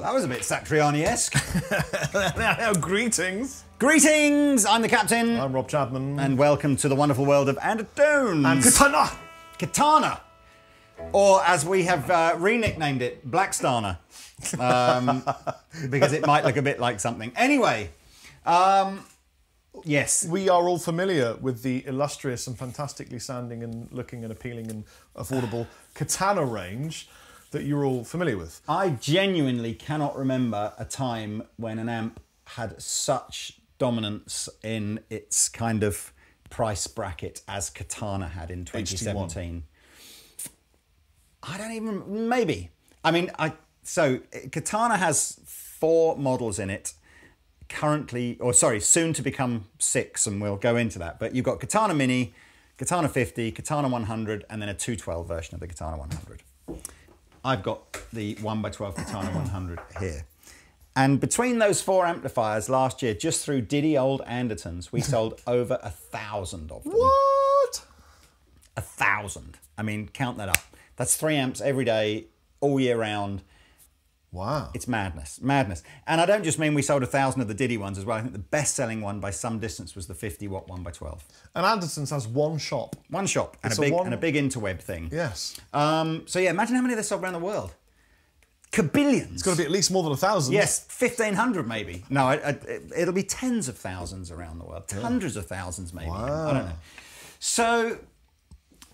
That was a bit Satriani-esque. Greetings. Greetings, I'm the Captain. I'm Rob Chapman. And welcome to the wonderful world of Andertons. And Katana. Katana. Or as we have re-nicknamed it, Blackstana. Because it might look a bit like something. Anyway, yes. We are all familiar with the illustrious and fantastically sounding and looking and appealing and affordable Katana range that you're all familiar with. I genuinely cannot remember a time when an amp had such dominance in its kind of price bracket as Katana had in 2017. HT1. I don't even, maybe. I mean, so Katana has 4 models in it currently, or sorry, soon to become 6, and we'll go into that. But you've got Katana Mini, Katana 50, Katana 100, and then a 212 version of the Katana 100. I've got the 1x12 Katana 100 here. And between those 4 amplifiers last year, just through Diddy old Andertons, we sold over 1,000 of them. What? 1,000. I mean, count that up. That's 3 amps every day, all year round. Wow. It's madness, madness. And I don't just mean we sold 1,000 of the Diddy ones as well. I think the best-selling one by some distance was the 50-watt 1x12. And Andertons has one shop. One shop and a big interweb thing. Yes. So yeah, imagine how many they sold around the world. Kabillions. It's got to be at least more than 1,000. Yes, 1,500 maybe. No, it'll be tens of thousands around the world. Yeah. Hundreds of thousands maybe. Wow. I don't know. So,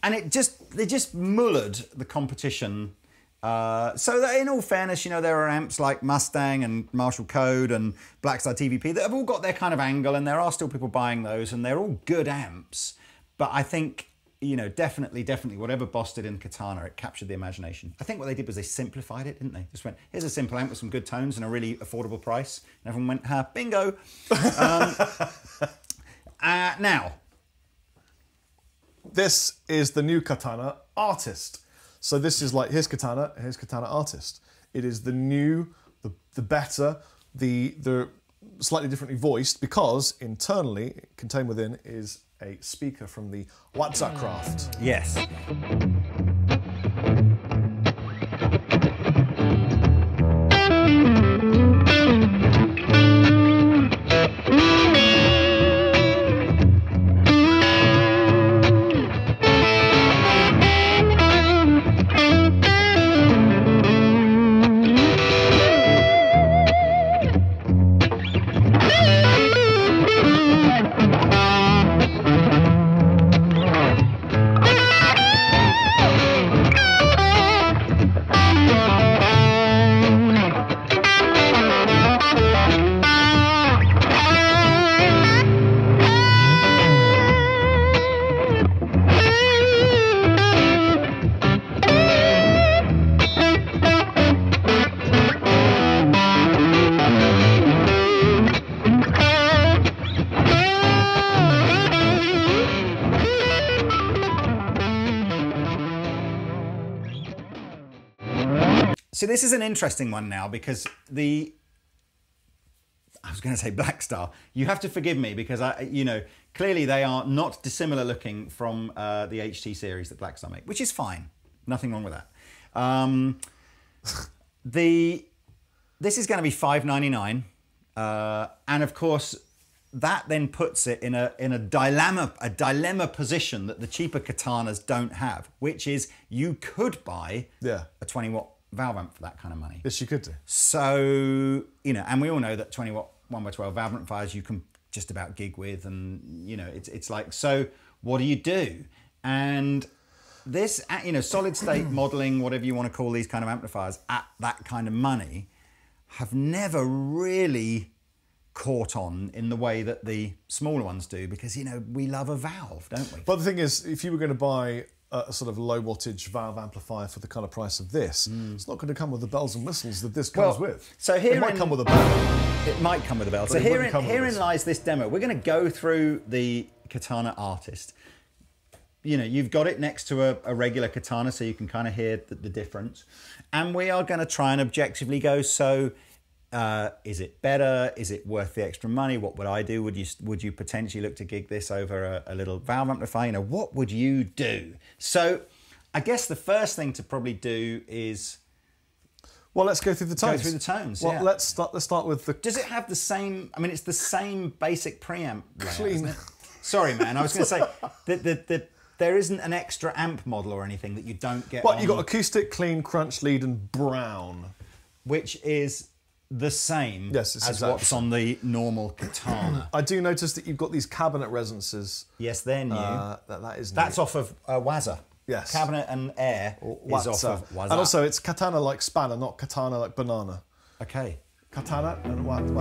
and they just mullered the competition. So that in all fairness, you know, there are amps like Mustang and Marshall Code and Blackstar TVP that have all got their kind of angle, and there are still people buying those, and they're all good amps. But I think, you know, definitely, whatever Boss did in Katana, it captured the imagination. I think what they did was they simplified it, didn't they? Just went, here's a simple amp with some good tones and a really affordable price. And everyone went, ha, bingo. Now. This is the new Katana Artist. So this is like, here's Katana Artist. It is the new, the better, the slightly differently voiced, because internally, contained within, is a speaker from the Wattzacraft. Yes. So this is an interesting one now, because I was going to say Blackstar. You have to forgive me, because clearly they are not dissimilar looking from the HT series that Blackstar make, which is fine. Nothing wrong with that. This is going to be $599, and of course that then puts it in a dilemma position that the cheaper Katanas don't have, which is you could buy a 20-watt valve amp for that kind of money. Yes, you could do. So, you know, and we all know that 20-watt 1x12 valve amplifiers you can just about gig with, and, you know, it's like, so what do you do? And this, you know, solid state modeling, whatever you want to call these kind of amplifiers at that kind of money, have never really caught on in the way that the smaller ones do, because, you know, we love a valve, don't we? But the thing is, if you were going to buy a sort of low wattage valve amplifier for the kind of price of this, it's not going to come with the bells and whistles that this comes with. So here it might come with a bell. It might come with a bell. So herein lies this demo. We're going to go through the Katana Artist. You know, you've got it next to a regular Katana, so you can kind of hear the difference. And we are going to try and objectively go, so is it better? Is it worth the extra money? What would I do? Would you potentially look to gig this over a little valve amplifier? You know, what would you do? So I guess the first thing to probably do is... Well, let's go through the tones. Go through the tones. Well, yeah. let's start with the. Does it have the same? I mean, it's the same basic preamp layout, Clean. isn't it? Sorry, man. I was going to say that there isn't an extra amp model or anything that you don't get. Well, you got acoustic, clean, crunch, lead, and brown, which is the same yes, as what's on the normal Katana. I do notice that you've got these cabinet resonances. Yes, they're new. That is new. That's off of Wazza. Yes. Cabinet and Air is off of Wazza. And also, it's Katana like spanner, not Katana like banana. Okay. Katana and Wazza.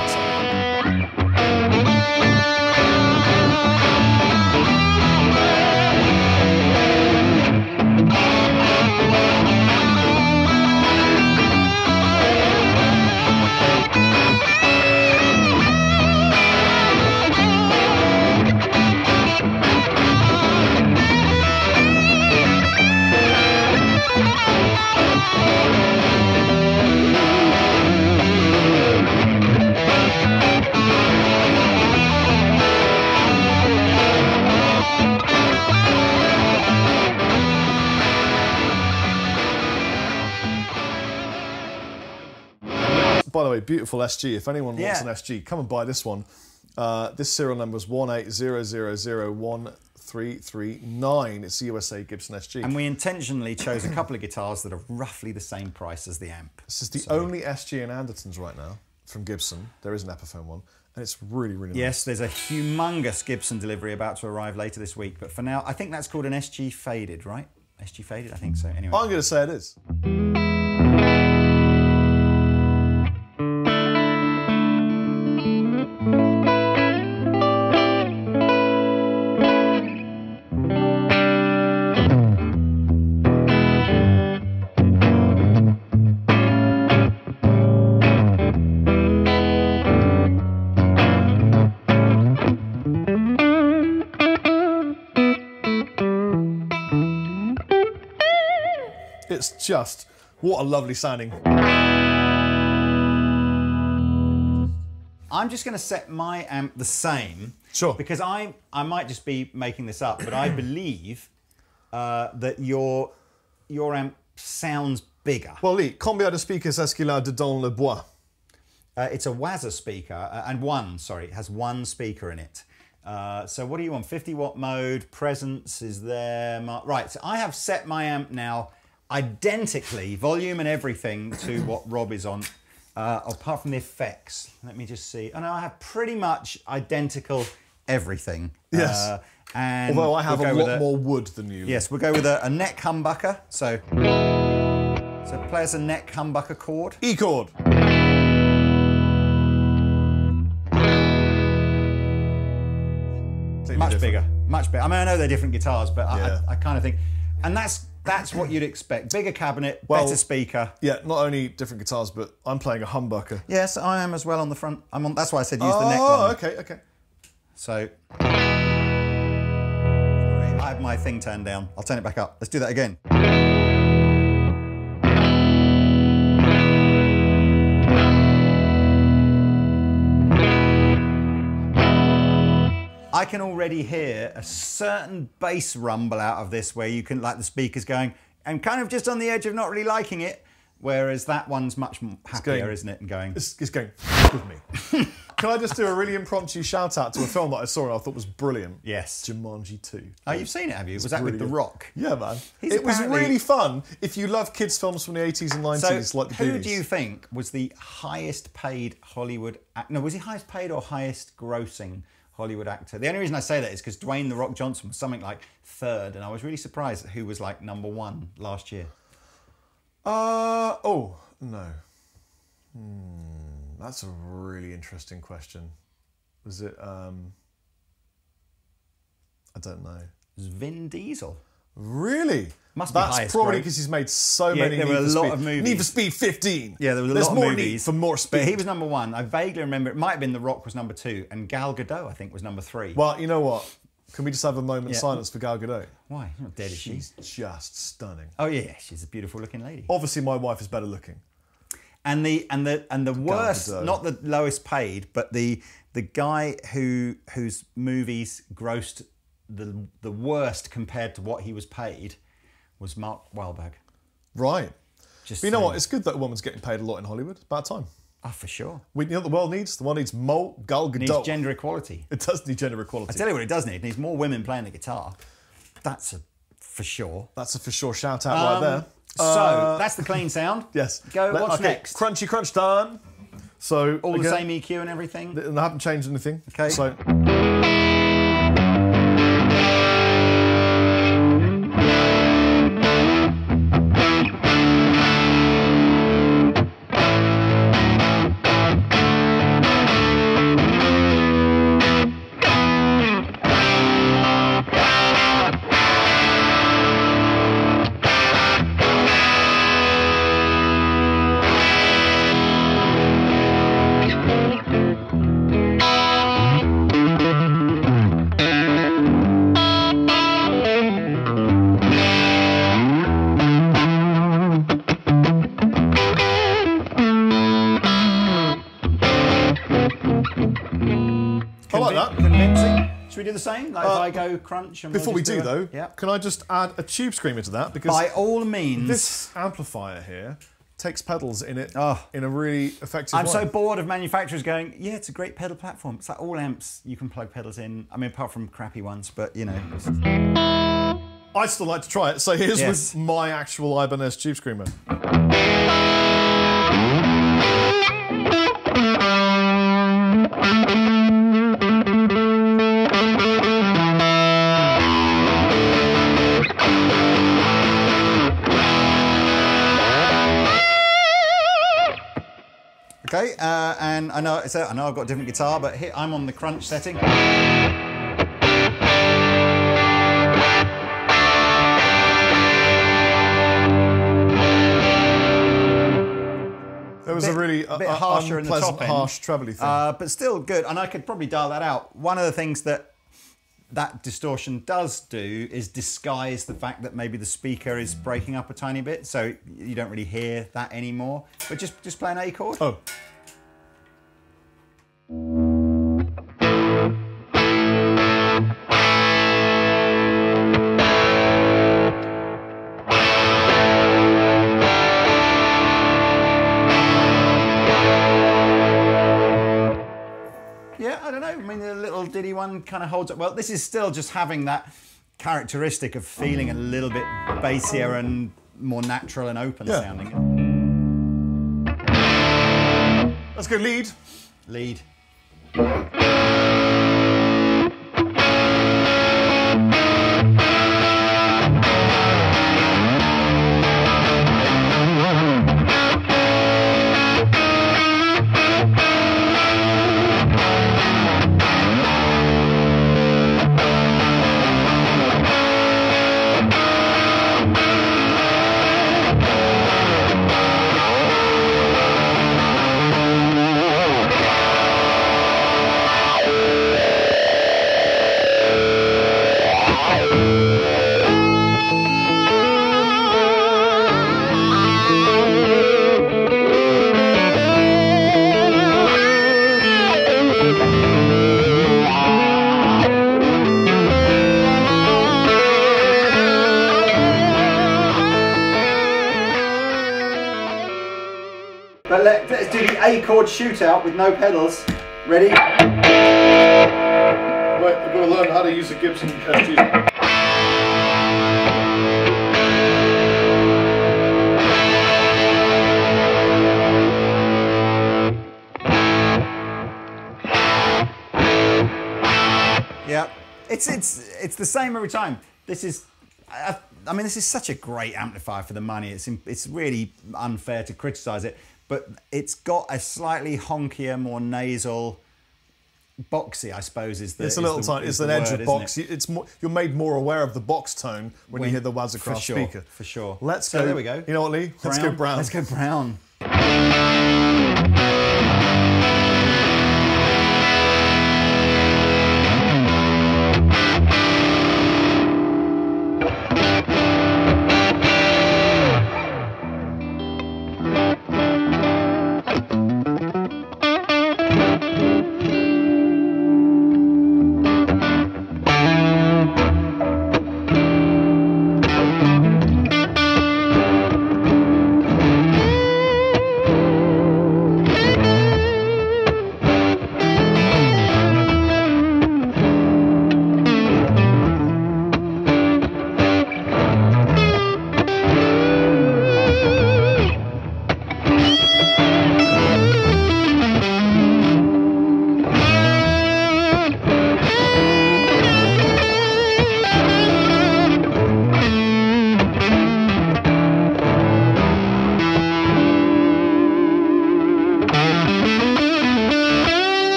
By the way, beautiful SG. If anyone wants an SG, come and buy this one. This serial number is 180001339. It's the USA Gibson SG. And we intentionally chose a couple of guitars that are roughly the same price as the amp. This is the only SG in Andertons right now from Gibson. There is an Epiphone one, and it's really, really nice. Yes, there's a humongous Gibson delivery about to arrive later this week. But for now, I think that's called an SG Faded, right? SG Faded? I think so. Anyway. I'm going to say it is. It's just, what a lovely sounding. I'm just going to set my amp the same. Sure. Because I might just be making this up, but I believe that your amp sounds bigger. Well, Lee, combien de speakers est-ce qu'il a dedans le bois? It's a Wazza speaker, it has one speaker in it. So what do you want? 50-watt mode, presence is there. Right, so I have set my amp now identically, volume and everything, to what Rob is on, apart from the effects. Let me just see. Oh no, I have pretty much identical everything. Yes. And although I have a lot more wood than you. Yes, we'll go with a neck humbucker. So play us a neck humbucker chord. E chord. Much bigger, much bigger. I mean, I know they're different guitars, but I kind of think, and that's what you'd expect. Bigger cabinet, better speaker. Yeah, not only different guitars, but I'm playing a humbucker. Yes, I am as well on the front. That's why I said use the neck one. Oh, okay, okay. So, I have my thing turned down. I'll turn it back up. Let's do that again. I can already hear a certain bass rumble out of this where you can, like, the speakers going, I'm kind of just on the edge of not really liking it, whereas that one's much happier, isn't it? And going, it's going with me. Can I just do a really impromptu shout out to a film that I saw and I thought was brilliant? Yes. Jumanji 2. Oh, you've seen it, have you? Was that with The Rock? Yeah, man. It was really fun if you love kids' films from the 80s and 90s, so like the who Goonies. do you think was the highest paid Hollywood actor? No, was he highest paid or highest grossing Hollywood actor? The only reason I say that is because Dwayne "The Rock" Johnson was something like third, and I was really surprised at who was like #1 last year. Oh, no. That's a really interesting question. Was it, I don't know. It was Vin Diesel. Really? Must be highest. That's probably because he's made so many. There were a lot of movies. Need for Speed 15. Yeah, there was a There's lot of more movies. Need for more speed. But he was #1. I vaguely remember it might have been The Rock was #2, and Gal Gadot I think was #3. Well, you know what? Can we just have a moment of silence for Gal Gadot? Why? She's not dead, is she? She's just stunning. Oh yeah, she's a beautiful looking lady. Obviously, my wife is better looking. And the worst, not the lowest paid, but the guy whose movies grossed the worst compared to what he was paid was Mark Wahlberg. Right. Just but you know what? It's good that a woman's getting paid a lot in Hollywood. About time. Oh, for sure. You know what the world needs? The world needs Gal Gadot. It needs gender equality. It does need gender equality. I tell you what it does need. It needs more women playing the guitar. That's a for sure. That's a for sure shout out right there. So that's the clean sound. Yes. What's next? Crunchy crunch time. So all the same EQ and everything. I haven't changed anything. Okay. So. Convincing. Should we do the same? Like if I go crunch and before we'll we do though, yep. Can I just add a tube screamer to that? Because by all means, this amplifier here takes pedals in it in a really effective way. I'm so bored of manufacturers going, yeah, it's a great pedal platform. It's like all amps you can plug pedals in. I mean, apart from crappy ones, but you know. I'd still like to try it. So here's with my actual Ibanez tube screamer. Okay, and I know I've got a different guitar, but here I'm on the crunch setting. There was a really bit harsher in the top end, harsh trebly thing, but still good. And I could probably dial that out. One of the things that distortion does do is disguise the fact that maybe the speaker is breaking up a tiny bit, so you don't really hear that anymore. But just play an A chord. Oh. Yeah, I don't know. I mean, the little Diddy one kind of holds up well. This is still just having that characteristic of feeling a little bit bassier and more natural and open sounding. Let's go lead. Lead. But let's do the A chord shootout with no pedals. Ready? Wait, I've got to learn how to use a Gibson FG. Yeah, it's the same every time. This is, I mean, this is such a great amplifier for the money. It's really unfair to criticize it, but it's got a slightly honkier, more nasal, boxy, I suppose, is the. It's a little tiny. It's an edge of box. It's more. You're made more aware of the box tone when you hear the Wazacraft speaker. For sure. Let's go. There we go. You know what, Lee? Let's go brown. Let's go brown.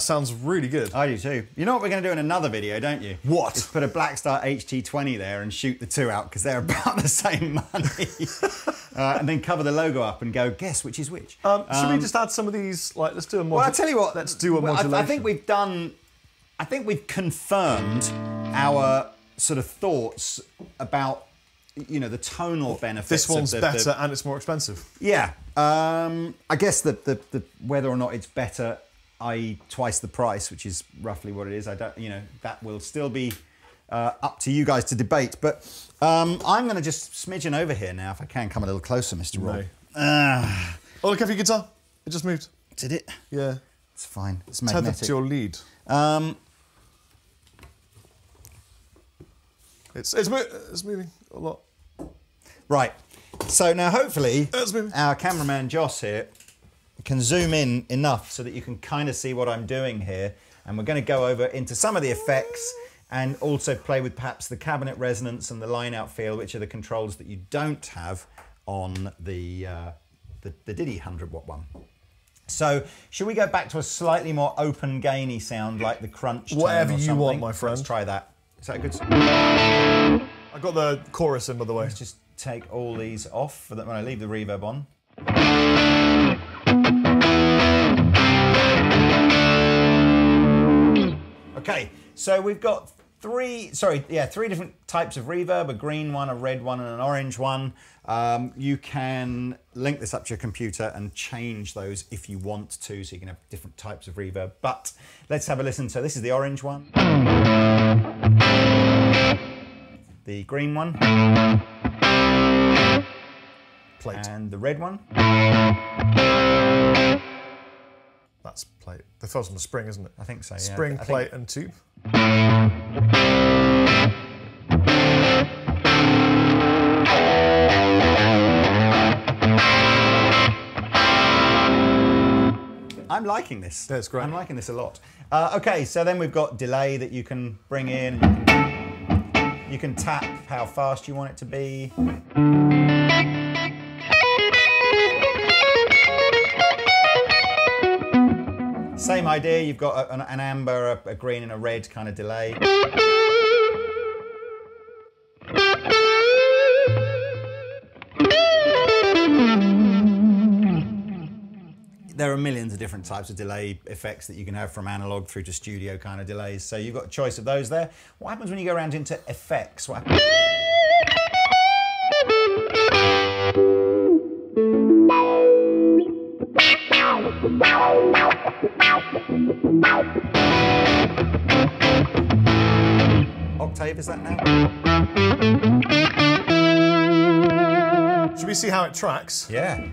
sounds really good. I do too. You know what we're going to do in another video, don't you? What? Is put a Blackstar HT20 there and shoot the two out because they're about the same money. And then cover the logo up and go, guess which is which. Should we just add some of these? Like, let's do a modulation. Well, I'll tell you what. Let's do a modulation. I think we've confirmed our sort of thoughts about, you know, the tonal benefits. This one's better and it's more expensive. Yeah. I guess the whether or not it's better, i.e. twice the price, which is roughly what it is, I don't, you know, that will still be up to you guys to debate. But I'm going to just smidgen over here now, if I can come a little closer, Mr. Roy. Oh, look at your guitar. It just moved. Did it? Yeah. It's fine. It's magnetic. Tethered to your lead. It's moving a lot. Right. So now hopefully our cameraman Joss here can zoom in enough so that you can kind of see what I'm doing here. And we're going to go over into some of the effects and also play with perhaps the cabinet resonance and the line out feel, which are the controls that you don't have on the Diddy 100-watt one. So should we go back to a slightly more open gainy sound like the crunch tone Whatever or you something? want, my friend. Let's try that. Is that good? I got the chorus in, by the way. Let's just take all these off for that when I leave the reverb on. Okay, so we've got three different types of reverb, a green one, a red one, and an orange one. You can link this up to your computer and change those if you want to, so you can have different types of reverb. But let's have a listen. So this is the orange one. The green one. Plate. And the red one. That's plate. The first one is spring, isn't it? I think so, yeah. Spring, plate, and tube. I'm liking this. That's great. I'm liking this a lot. Okay, so then we've got delay that you can bring in. You can tap how fast you want it to be. Same idea, you've got an amber, a green and a red kind of delay. There are millions of different types of delay effects that you can have, from analog through to studio kind of delays. So you've got a choice of those there. What happens when you go around into effects? What happens? Octave, is that now? Should we see how it tracks? Yeah.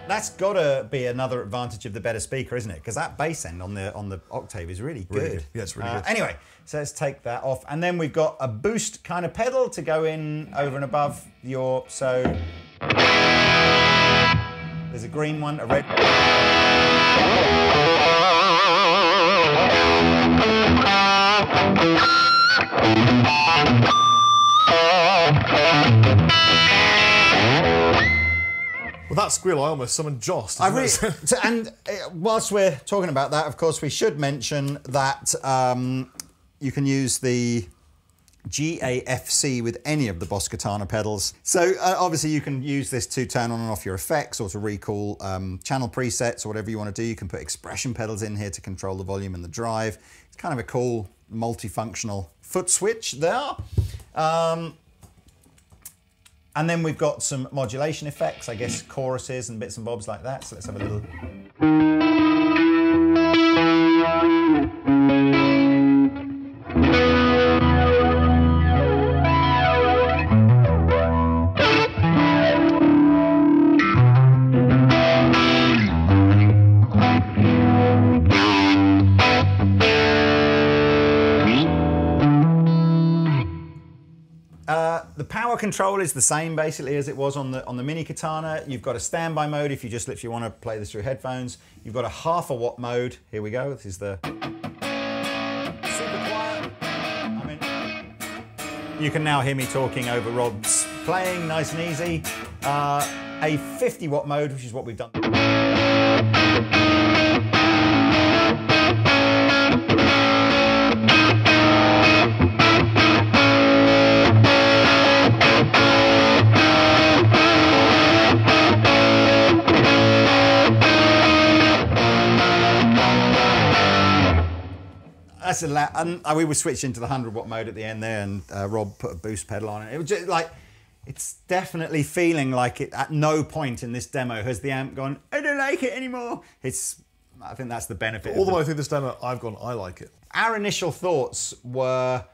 That's got to be another advantage of the better speaker, isn't it? Because that bass end on the octave is really good. Really? Yeah, it's really good. Anyway, so let's take that off, and then we've got a boost kind of pedal to go in over and above your. So there's a green one, a red. Well, that squeal, I almost summoned Joss. And whilst we're talking about that, of course, we should mention that you can use the GAFC with any of the Boss Katana pedals. So obviously you can use this to turn on and off your effects or to recall channel presets or whatever you want to do. You can put expression pedals in here to control the volume and the drive. It's kind of a cool multifunctional foot switch there. And then we've got some modulation effects, I guess choruses and bits and bobs like that. So let's have a little. power control is the same basically as it was on the mini Katana. You've got a standby mode if you just literally want to play this through headphones. You've got a 1/2 watt mode. Here we go. This is the super quiet. I mean, you can now hear me talking over Rob's playing, nice and easy. A 50 watt mode, which is what we've done. That's a lot, and we were switching to the 100 watt mode at the end there, and Rob put a boost pedal on it. It was just like, it's definitely feeling like it. At no point in this demo has the amp gone, I don't like it anymore. I think that's the benefit. All the way through this demo, I've gone, I like it. Our initial thoughts were,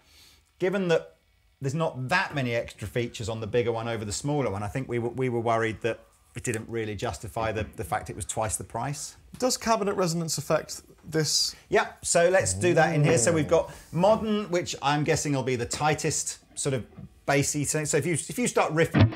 given that there's not that many extra features on the bigger one over the smaller one, I think we were worried that it didn't really justify the fact it was twice the price. Does cabinet resonance affect this? Yeah, so let's do that in here. So we've got modern, which I'm guessing will be the tightest sort of bassy thing. So if you start riffing.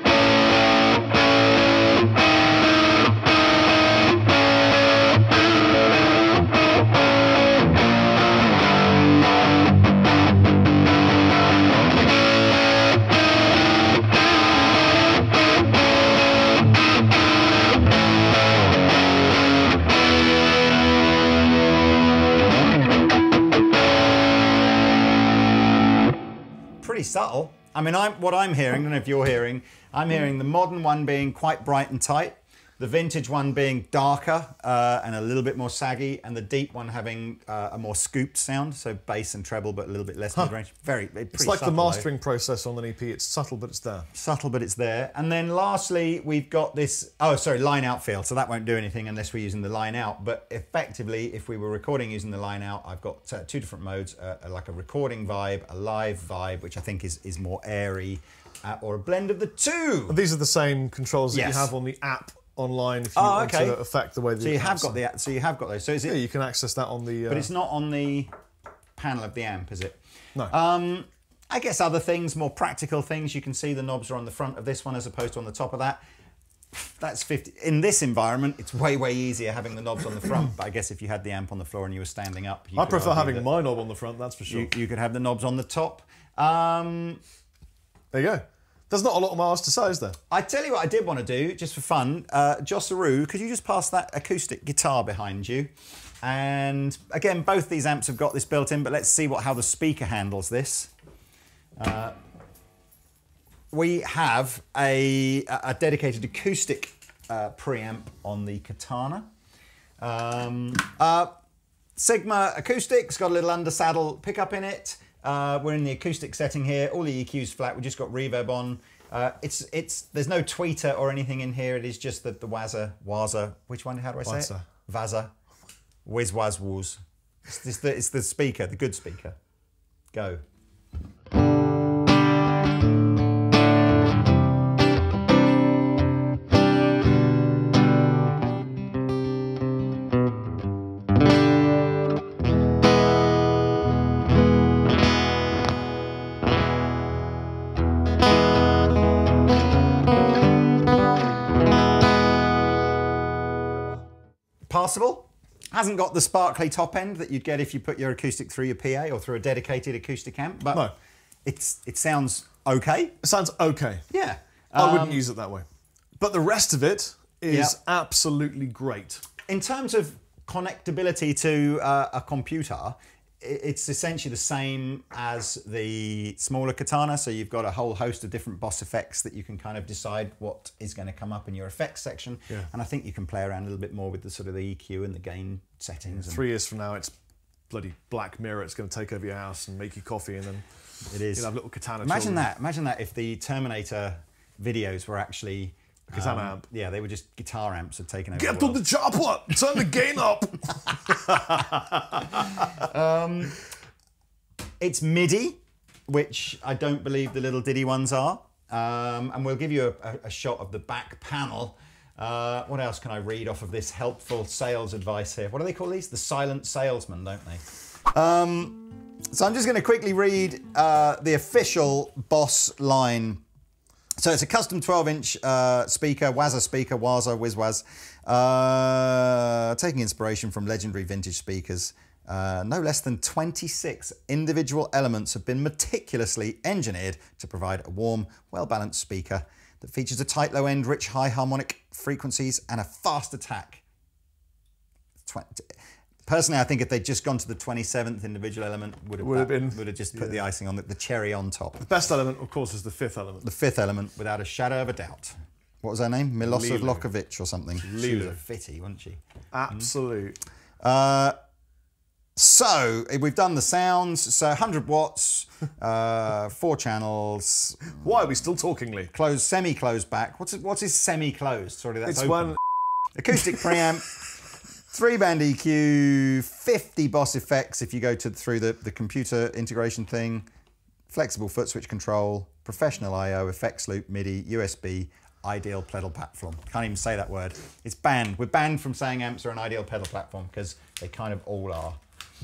Pretty subtle. I mean, what I'm hearing, I don't know if you're hearing, I'm hearing the modern one being quite bright and tight, the vintage one being darker and a little bit more saggy, and the deep one having a more scooped sound, so bass and treble, but a little bit less mid-range. It's like the mastering process on an EP. It's subtle, but it's there. Subtle, but it's there. And then lastly, we've got this, line out field. So that won't do anything unless we're using the line out. But effectively, if we were recording using the line out, I've got two different modes, like a recording vibe, a live vibe, which I think is more airy, or a blend of the two. And these are the same controls that you have on the app online if you want to affect the way that you have got the app. So you have got those. So is it? Yeah, you can access that on the. But it's not on the panel of the amp, is it? No. I guess other things, more practical things. You can see the knobs are on the front of this one as opposed to on the top of that. That's 50. In this environment, it's way easier having the knobs on the front. But I guess if you had the amp on the floor and you were standing up, I prefer having my knob on the front. That's for sure. You could have the knobs on the top. There you go. There's not a lot more to say, is there? I tell you what I did want to do, just for fun. Josaroo, could you just pass that acoustic guitar behind you? And again, both these amps have got this built in, but let's see how the speaker handles this. We have a dedicated acoustic preamp on the Katana. Sigma acoustics, got a little undersaddle pickup in it. We're in the acoustic setting here. All the EQ's flat. We just got reverb on. There's no tweeter or anything in here. It is just the Waza. Which one? How do I say it? Vaza. Whiz waz wooz. It's the speaker, the good speaker. Go. Passable. Hasn't got the sparkly top end that you'd get if you put your acoustic through your PA or through a dedicated acoustic amp, but no. It sounds okay. It sounds okay. Yeah. I wouldn't use it that way. But the rest of it is absolutely great. In terms of connectability to a computer, it's essentially the same as the smaller Katana, so you've got a whole host of different Boss effects that you can kind of decide what is going to come up in your effects section, and I think you can play around a little bit more with the sort of the EQ and the gain settings. 3 years from now, it's bloody Black Mirror. It's going to take over your house and make you coffee, and then you'll have little Katana Imagine children. Imagine that if the Terminator videos were actually Katana amp. Yeah, they were just guitar amps had taken over. Get to the chopper! Turn the gain up! It's MIDI, which I don't believe the little Diddy ones are. And we'll give you a shot of the back panel. What else can I read off of this helpful sales advice here? What do they call these? The silent salesman, don't they? So I'm just going to quickly read the official Boss line So it's a custom 12-inch speaker, Wazza speaker, Whiz-Waz, taking inspiration from legendary vintage speakers. No less than 26 individual elements have been meticulously engineered to provide a warm, well-balanced speaker that features a tight low end, rich high harmonic frequencies, and a fast attack. Personally, I think if they'd just gone to the 27th individual element, would have just put the icing on the cherry on top. The best element, of course, is the fifth element. The fifth element, without a shadow of a doubt. What was her name? Milosevic or something. She was a fitty, wasn't she? Absolute. So we've done the sounds. So 100 watts, 4 channels. Why are we still talking, Lee? Closed, semi-closed back. What is semi-closed? Sorry, that's it's open. One. Acoustic preamp, 3-band EQ, 50 Boss effects if you go through the computer integration thing, flexible foot switch control, professional I/O, effects loop, MIDI, USB, ideal pedal platform. Can't even say that word. It's banned. We're banned from saying amps are an ideal pedal platform because they kind of all are.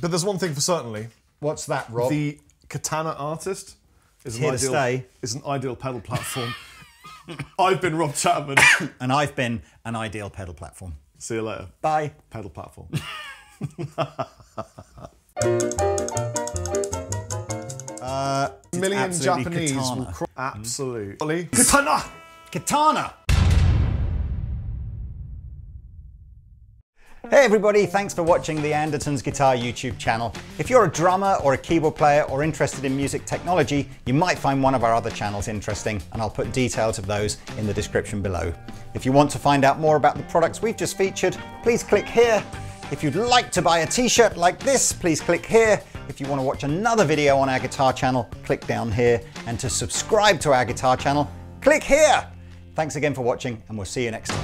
But there's one thing for certainly. What's that, Rob? The Katana Artist is Here to stay. Is an ideal pedal platform. I've been Rob Chapman. And I've been an ideal pedal platform. See you later. Bye. Pedal platform. Million Japanese katana. will absolutely. Katana! Katana! Hey everybody, thanks for watching the Andertons Guitar YouTube channel. If you're a drummer or a keyboard player or interested in music technology, you might find one of our other channels interesting, and I'll put details of those in the description below. If you want to find out more about the products we've just featured, please click here. If you'd like to buy a t-shirt like this, please click here. If you want to watch another video on our guitar channel, click down here. And to subscribe to our guitar channel, click here. Thanks again for watching, and we'll see you next time.